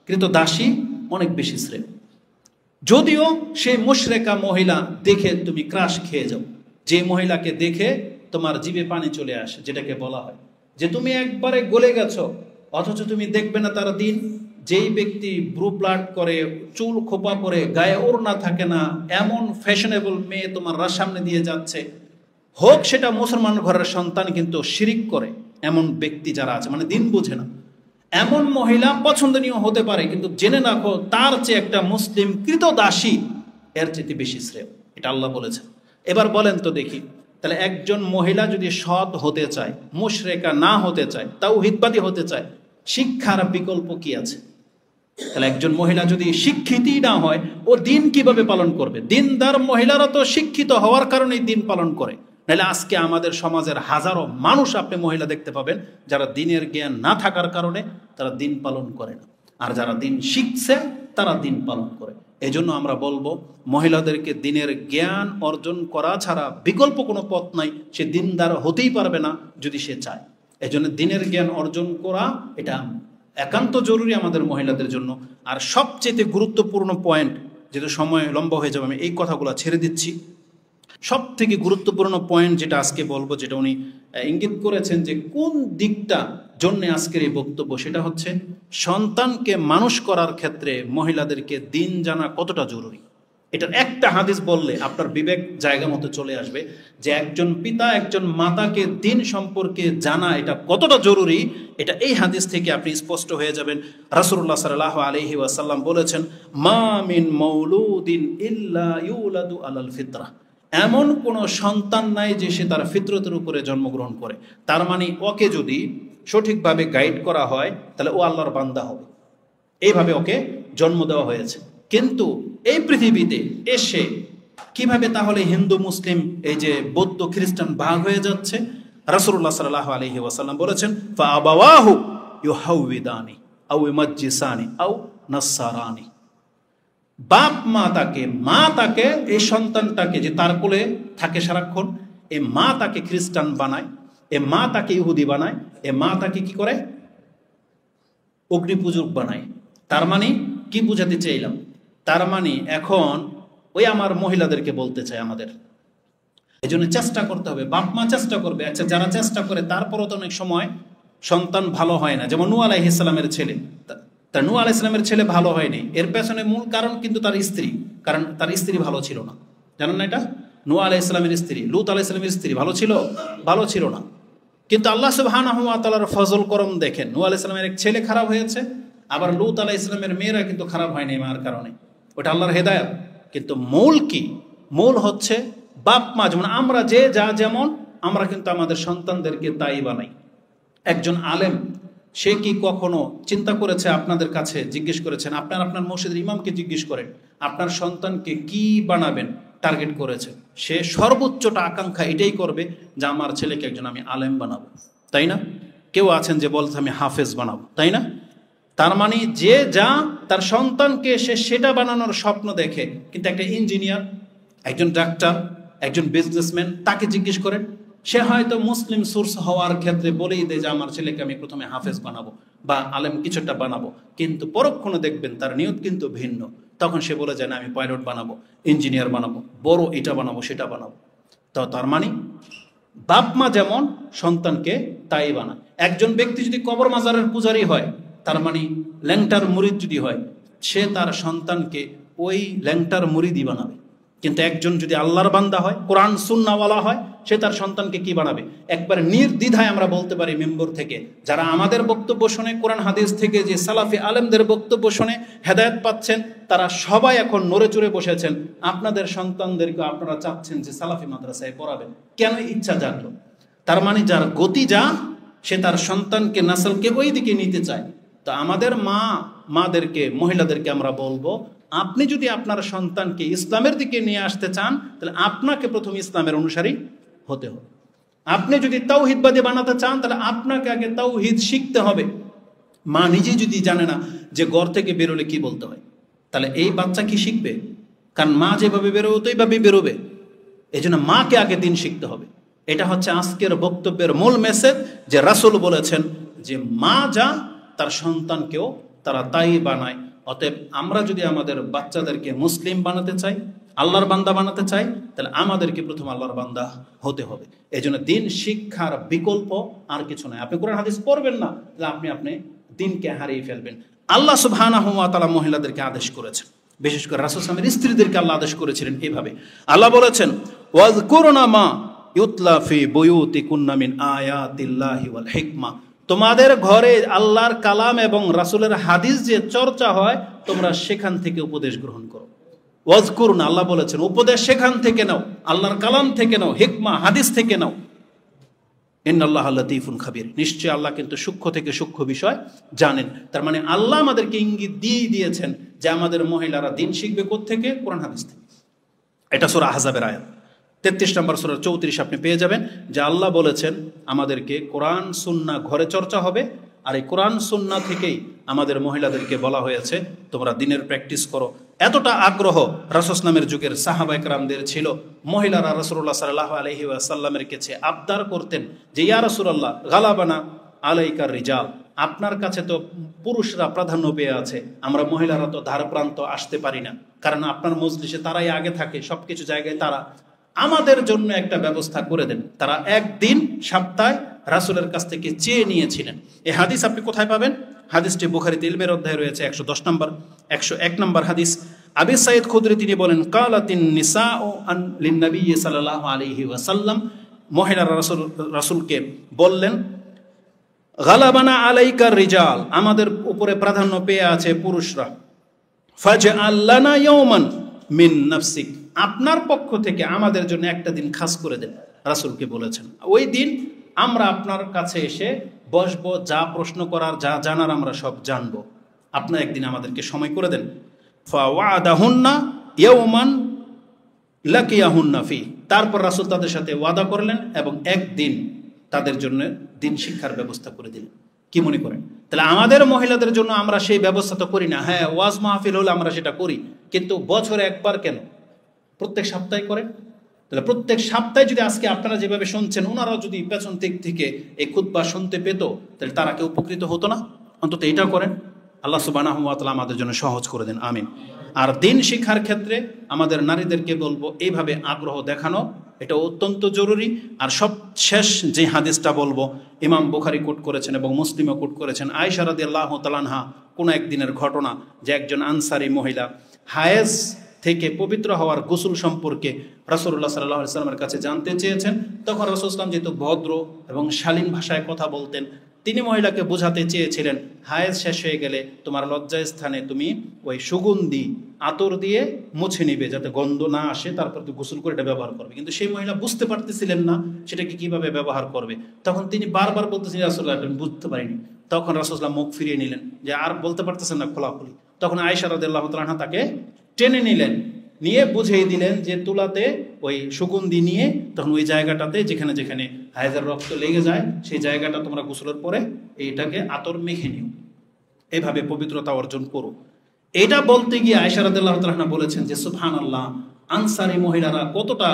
কৃতদাসী অনেক বেশি শ্রেয়। যদিও সেই মুশরিকা মহিলা দেখে তুমি ক্রাশ খেয়ে যাও, যে মহিলাকে দেখে তোমার জিভে পানি চলে আসে, যেটাকে বলা হয় যে তুমি একবারে গলে গেছো, অথচ তুমি দেখবে না তার দিন। যেই ব্যক্তি ব্রু ব্লাড করে, চুল খোপা করে, গায়ে ওড়না থাকে না, এমন ফ্যাশনেবল মেয়ে তোমার সামনে দিয়ে যাচ্ছে, হোক সেটা মুসলমান ঘরের সন্তান কিন্তু শিরিক করে, এমন ব্যক্তি যারা আছে, মানে দিন বোঝে না, এমন মহিলা পছন্দনীয় হতে পারে, কিন্তু জেনে রাখো তার চেয়ে একটা মুসলিম কৃতদাসী এর চেয়ে বেশি শ্রেয়। এটা আল্লাহ বলেছেন। এবার বলেন তো দেখি, তাহলে একজন মহিলা যদি সৎ হতে চায়, মুশরিকা না হতে চায়, তাওহীদবাদী হতে চায়, শিক্ষার বিকল্প কি আছে? তাহলে একজন মহিলা যদি শিক্ষিতই না হয়, ও দিন কিভাবে পালন করবে? দিনদার মহিলারা তো শিক্ষিত হওয়ার কারণেই দিন পালন করে। নাহলে আজকে আমাদের সমাজের হাজারো মানুষ আপনি মহিলা দেখতে পাবেন যারা দিনের জ্ঞান না থাকার কারণে তারা দিন পালন করে না, আর যারা দিন শিখছে তারা দিন পালন করে। এজন্য আমরা বলবো মহিলাদেরকে দিনের জ্ঞান অর্জন করা ছাড়া বিকল্প কোনো পথ নাই। সে দিনদার হতেই পারবে না যদি সে চায়। এজন্য দিনের জ্ঞান অর্জন করা এটা একান্ত জরুরি আমাদের মহিলাদের জন্য। আর সবচেয়ে গুরুত্বপূর্ণ পয়েন্ট, যেটা সময় লম্বা হয়ে যাবে, আমি এই কথাগুলো ছেড়ে দিচ্ছি। সব থেকে গুরুত্বপূর্ণ পয়েন্ট যেটা আজকে বলবো, যেটা উনি ইঙ্গিত করেছেন যে কোন দিকটা জন্য আজকের এই বক্তব্য, সেটা হচ্ছে সন্তানকে মানুষ করার ক্ষেত্রে মহিলাদেরকে দিন জানা কতটা জরুরি। এটার একটা হাদিস বললে আপনার বিবেক জায়গা মতো চলে আসবে যে একজন পিতা একজন মাতাকে দিন সম্পর্কে জানা এটা কতটা জরুরি। এটা এই হাদিস থেকে আপনি স্পষ্ট হয়ে যাবেন। রাসূলুল্লাহ সাল্লাল্লাহু আলাইহি ওয়াসাল্লাম বলেছেন, মা মিন মাউলুদিন ইল্লা ইউলাদু আলাল ফিতরা, এমন কোনো সন্তান নাই যে সে তার ফিতরতের উপরে জন্মগ্রহণ করে। তার মানে ওকে যদি সঠিকভাবে গাইড করা হয় তাহলে ও আল্লাহর বান্দা হবে, এইভাবে ওকে জন্ম দেওয়া হয়েছে। কিন্তু এই পৃথিবীতে এসে কিভাবে তাহলে হিন্দু মুসলিম এই যে বৌদ্ধ খ্রিস্টান ভাগ হয়ে যাচ্ছে? রাসূলুল্লাহ সাল্লাল্লাহু আলাইহি ওয়াসাল্লাম বলেছেন, ফাআবাওয়াহু ইউহাউবিদানি আও ইমাজ্জিসানি আও নাসসারানি, বাপ মা তাকে এই সন্তানটাকে যে তার কোলে থাকে সারাক্ষণ, এই মা তাকে খ্রিস্টান বানায়, এ মা তাকে ইহুদি বানায়, এ মা তাকে কি করে? অগ্নিপূজক বানায়। তার মানে কি বুঝাতে চাইলাম? তার মানে এখন ওই আমার মহিলাদেরকে বলতে চাই, আমাদের এই জন্য চেষ্টা করতে হবে, বাপ মা চেষ্টা করবে। আচ্ছা, যারা চেষ্টা করে তারপরও তো অনেক সময় সন্তান ভালো হয় না। যেমন নূহ আলাইহিস সালামের ছেলে, তার নূহ আলাইহিস সালামের ছেলে ভালো হয়নি, এর পেছনে মূল কারণ কিন্তু তার স্ত্রী। কারণ তার স্ত্রী ভালো ছিল না, জানেন না এটা? নূহ আলাইহিস সালামের স্ত্রী, লূত আলাইহিস সালামের স্ত্রী ভালো ছিল? ভালো ছিল না। কিন্তু আল্লাহ সুবহানাহু ওয়া তাআলার ফজল করম দেখেন, নূহ আলাইহিস সালামের এক ছেলে খারাপ হয়েছে, আবার লূত আলাইহিস সালামের মেয়েরা কিন্তু খারাপ হয়নি মার কারণে, ওটা আল্লাহর হেদায়েত। কিন্তু মূল কি? মূল হচ্ছে বাপ মা। যেমন আমরা যে যা যেমন, আমরা কিন্তু আমাদের সন্তানদেরকে তাই বানাই। একজন আলেম সে কি কখনো চিন্তা করেছে, আপনাদের কাছে জিজ্ঞেস করেছেন, আপনার মসজিদের ইমামকে জিজ্ঞেস করেন আপনার সন্তানকে কি বানাবেন, টার্গেট করেছে? সে সর্বোচ্চটা আকাঙ্ক্ষা এটাই করবে যে আমার ছেলেকে একজন আমি আলেম বানাবো, তাই না? কেউ আছেন যে বলছে আমি হাফেজ বানাবো, তাই না? তার মানে যে যা তার সন্তানকে সে সেটা বানানোর স্বপ্ন দেখে। কিন্তু একটা ইঞ্জিনিয়ার, একজন ডাক্তার, একজন বিজনেসম্যান, তাকে জিজ্ঞেস করেন, সে হয়তো মুসলিম সোর্স হওয়ার ক্ষেত্রে বলেই দেয় যে আমার ছেলেকে আমি প্রথমে হাফেজ বানাবো বা আলেম কিছুটা বানাবো, কিন্তু পরক্ষণে দেখবেন তার নিয়ত কিন্তু ভিন্ন। তখন সে বলে যায় না আমি পাইলট বানাবো, ইঞ্জিনিয়ার বানাবো, বড় এটা বানাবো সেটা বানাবো। তো তার মানে বাপ মা যেমন সন্তানকে তাই বানায়। একজন ব্যক্তি যদি কবর মাজারের পূজারী হয়, তার মানে ল্যাংটার মুরিদ যদি হয়, সে তার সন্তানকে ওই ল্যাংটার মুরিদই বানাবে। কিন্তু একজন যদি আল্লাহর বান্দা হয়, কোরআন সুন্নাহওয়ালা হয়, সে তার সন্তানকে কি বানাবে? একবার নির্দ্বিধায় আমরা বলতে পারি মেম্বর থেকে, যারা আমাদের বক্তব্য শুনে, কোরআন হাদিস থেকে যে সালাফি আলেমদের বক্তব্য শুনে হেদায়েত পাচ্ছেন, তারা সবাই এখন নড়ে চড়ে বসেছেন। আপনাদের সন্তানদেরকে আপনারা চাচ্ছেন যে সালাফি মাদ্রাসায় পড়াবেন, কেন ইচ্ছা জাগলো? তার মানে যার গতি যা, সে তার সন্তানকে নাসলকে ওই দিকে নিতে চায়। তো আমাদের মাদেরকে, মহিলাদেরকে আমরা বলবো, আপনি যদি আপনার সন্তানকে ইসলামের দিকে নিয়ে আসতে চান, তাহলে আপনাকে প্রথম ইসলামের অনুসারী হতে হবে। আপনি যদি তাওহীদবাদী বানাতে চান, তাহলে আপনাকে আগে তাওহীদ শিখতে হবে। মা নিজেই যদি জানে না যে ঘর থেকে বেরোলে কি বলতে হয়, তাহলে এই বাচ্চা কি শিখবে? কারণ মা যেভাবে বেরোবে তো এইভাবেই বেরোবে। এই জন্য মাকে আগে দিন শিখতে হবে। এটা হচ্ছে আজকের বক্তব্যের মূল মেসেজ, যে রাসূল বলেছেন যে মা যা তার সন্তানকেও তারা তাই বানায়। অতএব আমরা যদি আমাদের বাচ্চাদেরকে মুসলিম বানাতে চাই, আল্লাহর বান্দা বানাতে চাই, তাহলে আমাদেরকে প্রথম আল্লাহর বান্দা হতে হবে। এই জন্য দিন শিক্ষার বিকল্প আর কিছু নয়। আপনি কোরআন হাদিস পড়বেন না, তাহলে আপনি দিনকে হারিয়ে ফেলবেন। আল্লাহ সুবহানাহু ওয়া তাআলা মহিলাদেরকে আদেশ করেছেন, বিশেষ করে রাসূল সাল্লাল্লাহু আলাইহি ওয়াসাল্লামের স্ত্রীদেরকে আল্লাহ আদেশ করেছিলেন এইভাবে। আল্লাহ বলেছেন, ওয়াজকুরনা মা ইউতলা ফি বুয়ুতিকুন্না মিন আয়াতিল্লাহি ওয়াল হিকমা, তোমাদের ঘরে আল্লাহর কালাম এবং রাসূলের হাদিস যে চর্চা হয়, তোমরা সেখান থেকে উপদেশ গ্রহণ করো। ওয়াজকুরনা, আল্লাহ বলেছেন উপদেশ সেখান থেকে নাও, আল্লাহর কালাম থেকে নাও, হিকমা হাদিস থেকে নাও। ইন্নাল্লাহা লাতীফুন খাবীর, নিশ্চয় আল্লাহ কিন্তু সূক্ষ্ম থেকে সূক্ষ্ম বিষয় জানেন। তার মানে আল্লাহ আমাদেরকে ইঙ্গিত দিয়েছেন যে আমাদের মহিলারা দিন শিখবে কোত্থেকে? কোরআন হাদিস থেকে। এটা সূরা আহজাবের আয়াত 33 নম্বর সূরা 34 আপনি পেয়ে যাবেন যে আল্লাহ বলেছেন আমাদেরকে কোরআন সুন্নাহ ঘরে চর্চা হবে। আর এই কোরআন সুন্নাহ থেকেই আমাদের মহিলাদেরকে বলা হয়েছে তোমরা দিনের প্র্যাকটিস করো। এতটা আগ্রহ রাসূল নামের যুগের সাহাবায়ে কেরামদের ছিল, মহিলারা রাসূলুল্লাহ সাল্লাল্লাহু আলাইহি ওয়াসাল্লামের কাছে আবদার করতেন যে ইয়া রাসূলুল্লাহ গালাবানা আলাইকার রিজাল, আপনার কাছে তো পুরুষরা প্রাধান্য পেয়ে আছে, আমরা মহিলারা তো ধার প্রান্ত আসতে পারি না, কারণ আপনার মজলিসে তারাই আগে থাকে, সবকিছু জায়গায় তারা, আমাদের জন্য একটা ব্যবস্থা করে দেন। তারা একদিন সপ্তাহে রাসূলের কাছ থেকে চেয়ে নিয়েছিলেন। এই হাদিস আপনি কোথায় পাবেন? হাদিসটি বুখারীতে ইলমের অধ্যায়ে রয়েছে 110 নম্বর, 101 নম্বর হাদিস। আবি সাইদ খুদরি তিনি বলেন, কালাতিন নিসাউ আন লিন্নবী সাল্লাল্লাহু আলাইহি ওয়াসাল্লাম, মহিলারা রাসূলকে বললেন, গালাবানা আলাইকার রিজাল, আমাদের উপরে প্রাধান্য পেয়ে আছে পুরুষরা, ফাজআল লানা ইয়াওমান মিন নাফসিক, আপনার পক্ষ থেকে আমাদের জন্য একটা দিন খাস করে দেন। রাসূলকে বলেছেন, ওই দিন আমরা আপনার কাছে এসে বসবো, যা প্রশ্ন করার, যা জানার আমরা সব জানবো, আপনার একদিন আমাদেরকে সময় করে দেন। ফাওয়াদাহুন্না ইয়াওমান লাকিয়াহুন্না ফি, তারপর রাসূল তাদের সাথে ওয়াদা করলেন এবং একদিন তাদের জন্য দিন শিক্ষার ব্যবস্থা করে দিলেন। কি মনে করেন? তাহলে আমাদের মহিলাদের জন্য আমরা সেই ব্যবস্থা তো করি না। হ্যাঁ, ওয়াজ মাহফিল হলে আমরা সেটা করি, কিন্তু বছরে একবার কেন? প্রত্যেক সপ্তাহে করেন। তাহলে প্রত্যেক সপ্তাহে যদি আজকে আপনারা যেভাবে শুনছেন, ওনারাও যদি পেছন দিক থেকে এই খুতবা শুনতে পেত, তাহলে তারা কেউ উপকৃত হতো না? অন্তত এটাও করেন। আল্লাহ সুবহানাহু ওয়া তাআলা আমাদের জন্য সহজ করে দেন, আমিন। আর দিন শিক্ষার ক্ষেত্রে আমাদের নারীদেরকে বলবো, এইভাবে আগ্রহ দেখানো এটা অত্যন্ত জরুরি। আর সব শেষ যে হাদিসটা বলবো, ইমাম বুখারী কোট করেছেন এবং মুসলিমও কোট করেছেন, আয়েশা রাদিয়াল্লাহু তাআলা আনহা কোনো একদিনের ঘটনা, যে একজন আনসারী মহিলা হায়েজ থেকে পবিত্র হওয়ার গোসল সম্পর্কে রাসূলুল্লাহ সাল্লাল্লাহু আলাইহি ওয়াসাল্লামের কাছে জানতে চেয়েছেন। তখন রাসূল সাল্লাল্লাহু যেহেতু ভদ্র এবং শালীন ভাষায় কথা বলতেন, তিনি মহিলাকে বোঝাতে চেয়েছিলেন, হায়েজ শেষ হয়ে গেলে তোমার লজ্জা স্থানে তুমি ওই সুগন্ধি আতর দিয়ে মুছে নিবে, যাতে গন্ধ না আসে, তারপর তুমি গোসল করে এটা ব্যবহার করবে। কিন্তু সেই মহিলা বুঝতে পারতেছিলেন না সেটাকে কিভাবে ব্যবহার করবে। তখন তিনি বারবার বলতেছিলেন, রাসূলুল্লাহ আমি বুঝতে পারিনি। তখন রাসূলুল্লাহ মুখ ফিরিয়ে নিলেন, যে আর বলতে পারতেছেন না খোলাখুলি। তখন আয়েশা রাদিয়াল্লাহু তাআলা আনহা তাকে টেনে নিলেন, নিয়ে বুঝিয়ে দিলেন যে তুলাতে ওই সুগন্ধি নিয়ে তখন ওই জায়গাটাতে যেখানে যেখানে হায়েজের রক্ত লেগে যায়, সেই জায়গাটা তোমরা গোসলের পরে এইটাকে আতর মেখে নিও, এভাবে পবিত্রতা অর্জন করো। এটা বলতে গিয়ে আয়েশা রাদিয়াল্লাহু তাআলা আনহা বলেছেন যে সুবহানাল্লাহ, আনসারী মহিলারা কতটা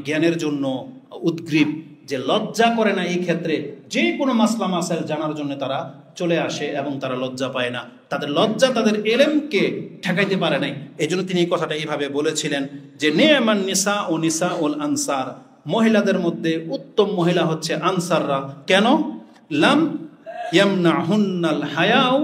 জ্ঞানের জন্য উদ্গ্রীব, যে লজ্জা করে না এই ক্ষেত্রে, যে কোনো মাসলা মাসাইল জানার জন্য তারা চলে আসে এবং তারা লজ্জা পায় না। তাদের লজ্জা তাদের এলেমকে ঠেকাইতে পারে নাই। এই জন্য তিনি এই কথাটা এইভাবে বলেছিলেন যে নি'মান নিসা ও নিসা উল আনসার, মহিলাদের মধ্যে উত্তম মহিলা হচ্ছে আনসাররা। কেন? লাম ইয়ামনাহুন্নাল হায়াউ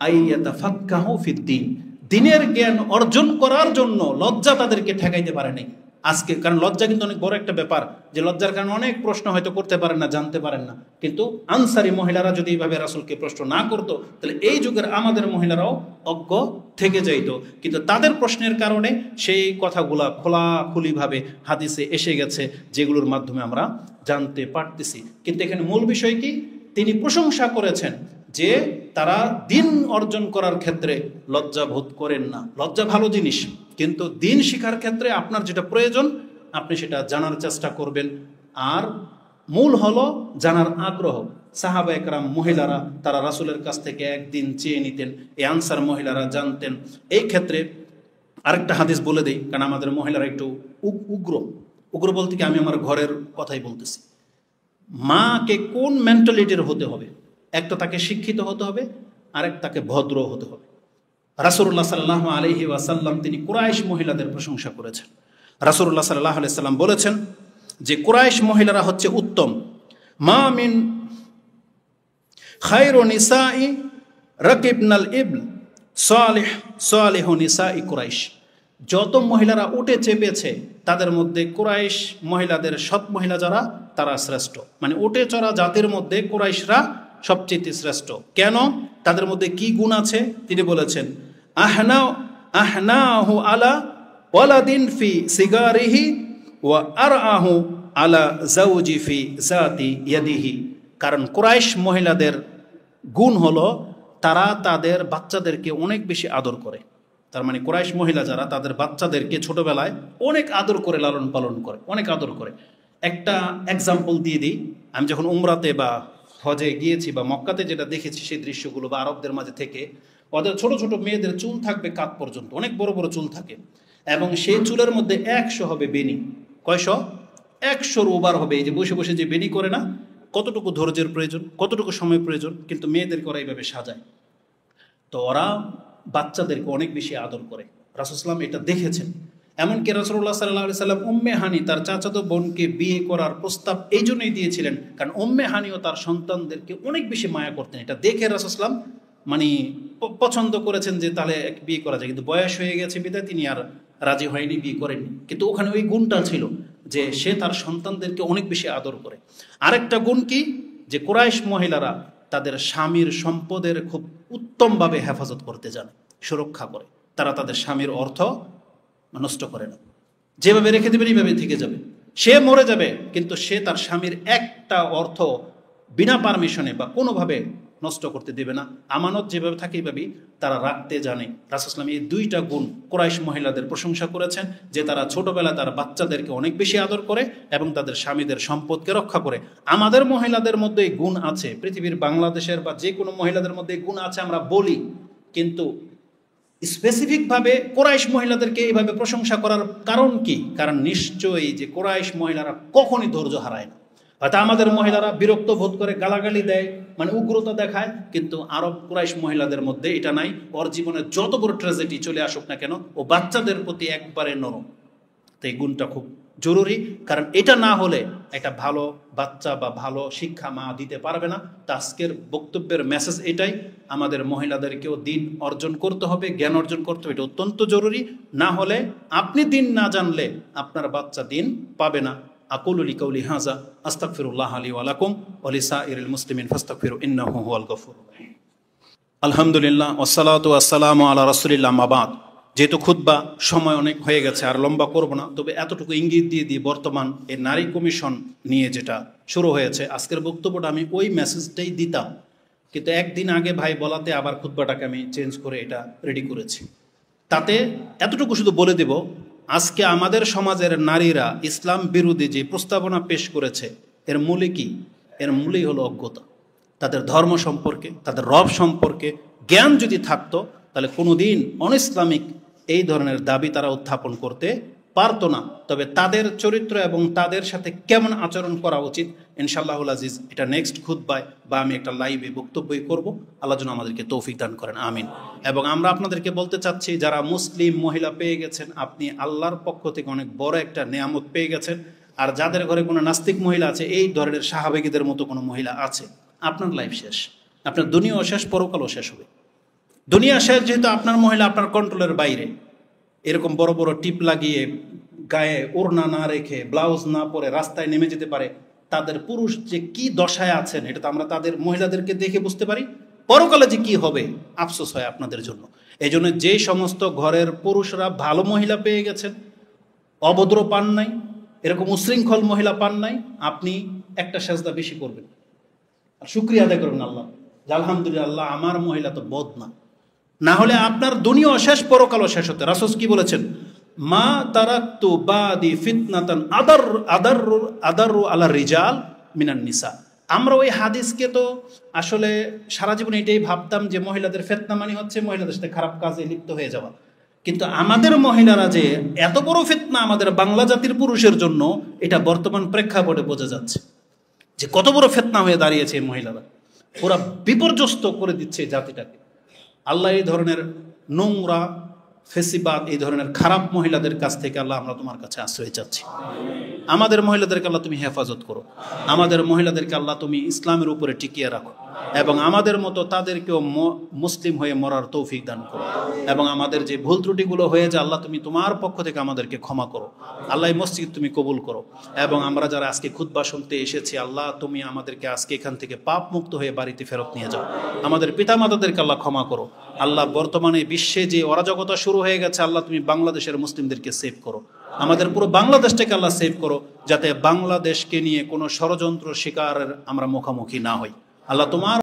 আইয়াতাফাক্কাহু ফিদ্দিন, দিনের জ্ঞান অর্জন করার জন্য লজ্জা তাদেরকে ঠেকাইতে পারে নাই আজকে। কারণ লজ্জা কিন্তু অনেক বড় একটা ব্যাপার, যে লজ্জার কারণে অনেক প্রশ্ন হয়তো করতে পারেন না, জানতে পারেন না। কিন্তু আনসারী মহিলারা যদি এইভাবে রাসূলকে প্রশ্ন না করতো, তাহলে এই যুগের আমাদের মহিলারাও অজ্ঞ থেকে যাইতো। কিন্তু তাদের প্রশ্নের কারণে সেই কথাগুলা খোলাখুলিভাবে হাদিসে এসে গেছে, যেগুলোর মাধ্যমে আমরা জানতে পারতেছি। কিন্তু এখানে মূল বিষয় কি? তিনি প্রশংসা করেছেন যে তারা দিন অর্জন করার ক্ষেত্রে লজ্জা বোধ করেন না। লজ্জা ভালো জিনিস, কিন্তু দিন শিখার ক্ষেত্রে আপনার যেটা প্রয়োজন আপনি সেটা জানার চেষ্টা করবেন। আর মূল হলো জানার আগ্রহ। সাহাবা একরাম মহিলারা তারা রাসূলের কাছ থেকে একদিন চেয়ে নিতেন, এই আনসার মহিলারা জানতেন। এই ক্ষেত্রে আরেকটা হাদিস বলে দেই, কারণ আমাদের মহিলারা একটু উগ্র বলতে কি আমি আমার ঘরের কথাই বলতেছি। মাকে কোন মেন্টালিটির হতে হবে? একটা তাকে শিক্ষিত হতে হবে, আরেক তাকে ভদ্র হতে হবে। রাসূলুল্লাহ সাল্লাল্লাহু আলাইহি ওয়াসাল্লাম তিনি কুরাইশ মহিলাদের প্রশংসা করেছেন। রাসূলুল্লাহ সাল্লাল্লাহু আলাইহি ওয়াসাল্লাম বলেছেন যে কুরাইশ মহিলারা হচ্ছে উত্তম। মা মিন খায়রু নিসাই রাকিবনাল ইবল সালিহু নিসাই কুরাইশ, যত মহিলারা উঠে চেপেছে তাদের মধ্যে কুরাইশ মহিলাদের সৎ মহিলা যারা তারা শ্রেষ্ঠ। মানে উঠে চড়া জাতির মধ্যে কুরাইশরা সবচেয়ে শ্রেষ্ঠ। কেন? তাদের মধ্যে কি গুণ আছে? তিনি বলেছেন আহনাহু আলা ওয়ালাদিন ফি সিগারিহি ওয়া আরআহু আলা জাওজি ফি জাতি ইয়াদিহি। কারণ কুরাইশ মহিলাদের গুণ হলো তারা তাদের বাচ্চাদেরকে অনেক বেশি আদর করে। তার মানে কুরাইশ মহিলা যারা তাদের বাচ্চাদেরকে ছোটবেলায় অনেক আদর করে লালন পালন করে, অনেক আদর করে। একটা এক্সাম্পল দিয়ে দিই, আমি যখন উমরাতে বা হজে গিয়েছি বা মক্কাতে যেটা দেখেছি সেই দৃশ্যগুলো, বা আরবদের মাঝে থেকে ওদের ছোট ছোট মেয়েদের চুল থাকবে কাঁধ পর্যন্ত, অনেক বড় বড় চুল থাকে, এবং সেই চুলের মধ্যে 100 হবে বেনি। কয়শো? 100-র ওভার হবে। এই যে বসে বসে যে বেনি করে না, কতটুকু ধৈর্যের প্রয়োজন, কতটুকু সময় প্রয়োজন, কিন্তু মেয়েদেরকে ওরা এইভাবে সাজায়। তো ওরা বাচ্চাদেরকে অনেক বেশি আদর করে। রাসূল সাল্লাল্লাহু আলাইহি ওয়াসাল্লাম এটা দেখেছেন। এমনকি রাসূলুল্লাহ সাল্লাল্লাহু আলাইহি ওয়াসাল্লাম উম্মে হানি তার চাচাতো বোনকে বিয়ে করার প্রস্তাব এই জন্যই দিয়েছিলেন, কারণ উম্মে হানিও তার সন্তানদেরকে অনেক বেশি মায়া করতেন। এটা দেখে রাসূল সাল্লাল্লাহু আলাইহি ওয়াসাল্লাম পছন্দ করেছেন যে তাহলে বিয়ে করা যায়, কিন্তু বয়স হয়ে গেছে বিধায় তিনি আর রাজি হয়নি, বিয়ে করেননি। কিন্তু ওখানে ওই গুণটা ছিল যে সে তার সন্তানদেরকে অনেক বেশি আদর করে। আরেকটা গুণ কি, যে কুরাইশ মহিলারা তাদের স্বামীর সম্পদের খুব উত্তমভাবে হেফাজত করতে জানে, সুরক্ষা করে। তারা তাদের স্বামীর অর্থ নষ্ট করে না, যেভাবে রেখে দেবেন এইভাবে থেকে যাবে। সে মরে যাবে কিন্তু সে তার স্বামীর একটা অর্থ বিনা পারমিশনে বা কোনোভাবে নষ্ট করতে দেবে না। আমানত যেভাবে থাকে এইভাবেই তারা রাখতে জানে। রাসূলুল্লাহ সাল্লাল্লাহু আলাইহি ওয়াসাল্লাম এই দুইটা গুণ কুরাইশ মহিলাদের প্রশংসা করেছেন, যে তারা ছোটবেলায় তার বাচ্চাদেরকে অনেক বেশি আদর করে এবং তাদের স্বামীদের সম্পদকে রক্ষা করে। আমাদের মহিলাদের মধ্যে এই গুণ আছে, পৃথিবীর বাংলাদেশের বা যে কোনো মহিলাদের মধ্যে এই গুণ আছে আমরা বলি, কিন্তু স্পেসিফিকভাবে কুরাইশ মহিলাদেরকে এইভাবে প্রশংসা করার কারণ কি? কারণ নিশ্চয়ই যে কুরাইশ মহিলারা কখনই ধৈর্য হারায় না। হয়তো আমাদের মহিলারা বিরক্ত বোধ করে, গালাগালি দেয়, মানে উগ্রতা দেখায়, কিন্তু আরব কুরাইশ মহিলাদের মধ্যে এটা নাই। ওর জীবনে যত বড় ট্র্যাজেডি চলে আসুক না কেন, ও বাচ্চাদের প্রতি একবারে নরম। তো এই গুণটা খুব জরুরি, কারণ এটা না হলে একটা ভালো বাচ্চা বা ভালো শিক্ষা মা দিতে পারবে না। তো আজকের বক্তব্যের মেসেজ এটাই, আমাদের মহিলাদেরকেও দিন অর্জন করতে হবে, জ্ঞান অর্জন করতে হবে, এটা অত্যন্ত জরুরি। না হলে আপনি দিন না জানলে আপনার বাচ্চা দিন পাবে না। আকুলু লিকাউলি হাযা আস্তাগফিরুল্লাহ লি ওয়া লাকুম ওয়া লিসাইরিল মুসলিমিন ফাস্তাগফিরু ইন্নাহু হুয়াল গফুরুর রহিম। আলহামদুলিল্লাহ ওয়াসসালাতু ওয়াসসালামু আলা রাসূলিল্লাহ, মা বাদ। যেহেতু খুতবা সময় অনেক হয়ে গেছে, আর লম্বা করব না, তবে এতটুকু ইঙ্গিত দিয়ে দিই, বর্তমান এই নারী কমিশন নিয়ে যেটা শুরু হয়েছে, আজকের বক্তব্যটা আমি ওই মেসেজটাই দিতাম, কিন্তু একদিন আগে ভাই বলাতে আবার খুতবাটাকে আমি চেঞ্জ করে এটা রেডি করেছি। তাতে এতটুকু শুধু বলে দেব, আজকে আমাদের সমাজের নারীরা ইসলাম বিরোধী যে প্রস্তাবনা পেশ করেছে, এর মূলে কি? এর মূলেই হলো অজ্ঞতা। তাদের ধর্ম সম্পর্কে, তাদের রব সম্পর্কে জ্ঞান যদি থাকতো, তাহলে কোনোদিন অনইসলামিক এই ধরনের দাবি তারা উত্থাপন করতে পারতো না। তবে তাদের চরিত্র এবং তাদের সাথে কেমন আচরণ করা উচিত, ইনশাআল্লাহুল আজিজ এটা নেক্সট খুতবায় বা আমি একটা লাইভে বক্তব্যই করব। আল্লাহ যেন আমাদেরকে তৌফিক দান করেন, আমিন। এবং আমরা আপনাদেরকে বলতে চাচ্ছি, যারা মুসলিম মহিলা পেয়ে গেছেন, আপনি আল্লাহর পক্ষ থেকে অনেক বড় একটা নেয়ামত পেয়ে গেছেন। আর যাদের ঘরে কোনো নাস্তিক মহিলা আছে, এই ধরনের সাহাবেগীদের মতো কোনো মহিলা আছে, আপনার লাইফ শেষ, আপনার দুনিয়াও শেষ, পরকালও শেষ হবে। দুনিয়া শেষ যেহেতু আপনার মহিলা আপনার কন্ট্রোলের বাইরে, এরকম বড় বড় টিপ লাগিয়ে গায়ে ওড়না না রেখে ব্লাউজ না পরে রাস্তায় নেমে যেতে পারে, তাদের পুরুষ যে কি দশায় আছেন এটা তো আমরা তাদের মহিলাদেরকে দেখে বুঝতে পারি। পরকালে যে কি হবে আফসোস হয় আপনাদের জন্য। এই জন্য যে সমস্ত ঘরের পুরুষরা ভালো মহিলা পেয়ে গেছেন, অভদ্র পান নাই, এরকম উশৃঙ্খল মহিলা পান নাই, আপনি একটা সেজদা বেশি করবেন আর শুকরিয়া আদায় করবেন আল্লাহ, আলহামদুলিল্লাহ আমার মহিলা তো বদ না। না হলে আপনার দুনিয়া শেষ, পরকালও শেষ হতে। রাসূল কি বলেছেন? মা তারাকতু বাদি ফিতনাতান আদাররু আলা রিজাল মিনান নিসা। আমরা ওই হাদিসকে তো আসলে সারা জীবন এটাই ভাবতাম যে মহিলাদের ফিতনা মানে হচ্ছে মহিলাদের সাথে খারাপ কাজে লিপ্ত হয়ে যাওয়া। কিন্তু আমাদের মহিলারা যে এত বড় ফিতনা আমাদের বাংলা জাতির পুরুষের জন্য, এটা বর্তমান প্রেক্ষাপটে বোঝা যাচ্ছে যে কত বড় ফিতনা হয়ে দাঁড়িয়েছে এই মহিলারা, পুরা বিপর্যস্ত করে দিচ্ছে জাতিটাকে। আল্লাহ এই ধরনের নোংরা ফেসিবাদ, এই ধরনের খারাপ মহিলাদের কাছ থেকে আল্লাহ আমরা তোমার কাছে আশ্রয় চাচ্ছি। আমাদের মহিলাদেরকে আল্লাহ তুমি হেফাজত করো, আমাদের মহিলাদেরকে আল্লাহ তুমি ইসলামের উপরে টিকিয়ে রাখো, এবং আমাদের মতো তাদেরকেও মুসলিম হয়ে মরার তৌফিক দান করো। এবং আমাদের যে ভুল ত্রুটিগুলো হয়ে যায় আল্লাহ তুমি তোমার পক্ষ থেকে আমাদেরকে ক্ষমা করো। আল্লাহ এই মসজিদ তুমি কবুল করো। এবং আমরা যারা আজকে খুতবা শুনতে এসেছি, আল্লাহ তুমি আমাদেরকে আজকে এখান থেকে পাপ মুক্ত হয়ে বাড়িতে ফেরত নিয়ে যাও। আমাদের পিতামাতাদেরকে আল্লাহ ক্ষমা করো। আল্লাহ বর্তমানে বিশ্বে যে অরাজকতা শুরু হয়ে গেছে, আল্লাহ তুমি বাংলাদেশের মুসলিমদেরকে সেভ করো, আমাদের পুরো বাংলাদেশটাকে আল্লাহ সেভ করো, যাতে বাংলাদেশকে নিয়ে কোনো ষড়যন্ত্র শিকারের আমরা মুখোমুখি না হই। আল্লাহ তোমার